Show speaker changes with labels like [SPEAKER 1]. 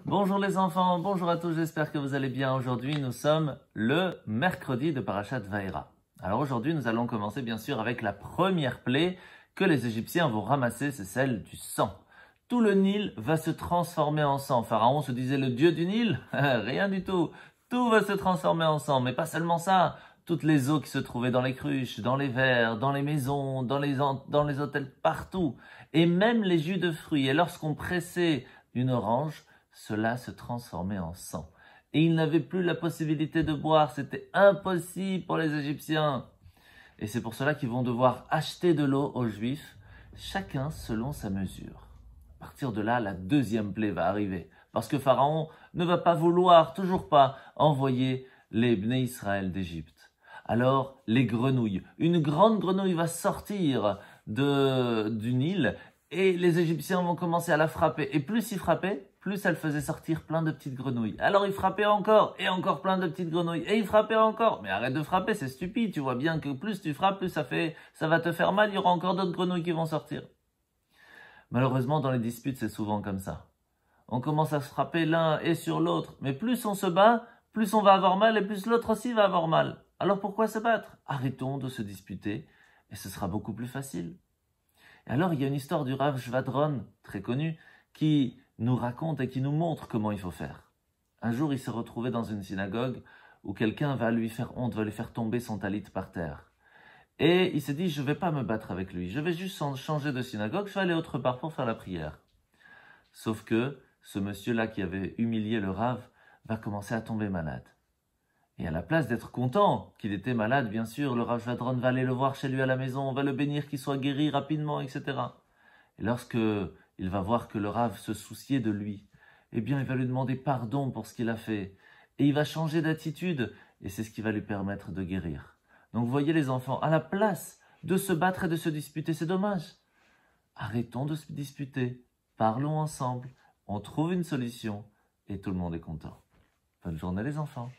[SPEAKER 1] Bonjour les enfants, bonjour à tous, j'espère que vous allez bien. Aujourd'hui, nous sommes le mercredi de Parashat Vaïra. Alors aujourd'hui, nous allons commencer bien sûr avec la première plaie que les Égyptiens vont ramasser, c'est celle du sang. Tout le Nil va se transformer en sang. Pharaon se disait le dieu du Nil? Rien du tout. Tout va se transformer en sang, mais pas seulement ça. Toutes les eaux qui se trouvaient dans les cruches, dans les verres, dans les maisons, dans les hôtels, partout. Et même les jus de fruits. Et lorsqu'on pressait une orange, cela se transformait en sang. Et ils n'avaient plus la possibilité de boire, c'était impossible pour les Égyptiens. Et c'est pour cela qu'ils vont devoir acheter de l'eau aux Juifs, chacun selon sa mesure. À partir de là, la deuxième plaie va arriver, parce que Pharaon ne va pas vouloir, toujours pas, envoyer les Bnei Israël d'Égypte. Alors, les grenouilles, une grande grenouille va sortir du Nil, et les Égyptiens vont commencer à la frapper. Et plus ils frappaient, plus elle faisait sortir plein de petites grenouilles. Alors ils frappaient encore, et encore plein de petites grenouilles, et ils frappaient encore. Mais arrête de frapper, c'est stupide, tu vois bien que plus tu frappes, plus ça va te faire mal, il y aura encore d'autres grenouilles qui vont sortir. Malheureusement, dans les disputes, c'est souvent comme ça. On commence à se frapper l'un et sur l'autre, mais plus on se bat, plus on va avoir mal, et plus l'autre aussi va avoir mal. Alors pourquoi se battre? Arrêtons de se disputer, et ce sera beaucoup plus facile. Et alors, il y a une histoire du Rav Shvadron, très connu, qui nous raconte et qui nous montre comment il faut faire. Un jour, il s'est retrouvé dans une synagogue où quelqu'un va lui faire honte, va lui faire tomber son talit par terre. Et il s'est dit, je ne vais pas me battre avec lui, je vais juste changer de synagogue, je vais aller autre part pour faire la prière. Sauf que ce monsieur-là qui avait humilié le Rav va commencer à tomber malade. Et à la place d'être content qu'il était malade, bien sûr, le Rav Shvadron va aller le voir chez lui à la maison, on va le bénir qu'il soit guéri rapidement, etc. Et lorsque il va voir que le Rav se souciait de lui, eh bien, il va lui demander pardon pour ce qu'il a fait. Et il va changer d'attitude, et c'est ce qui va lui permettre de guérir. Donc, vous voyez les enfants, à la place de se battre et de se disputer, c'est dommage. Arrêtons de se disputer, parlons ensemble, on trouve une solution, et tout le monde est content. Bonne journée les enfants.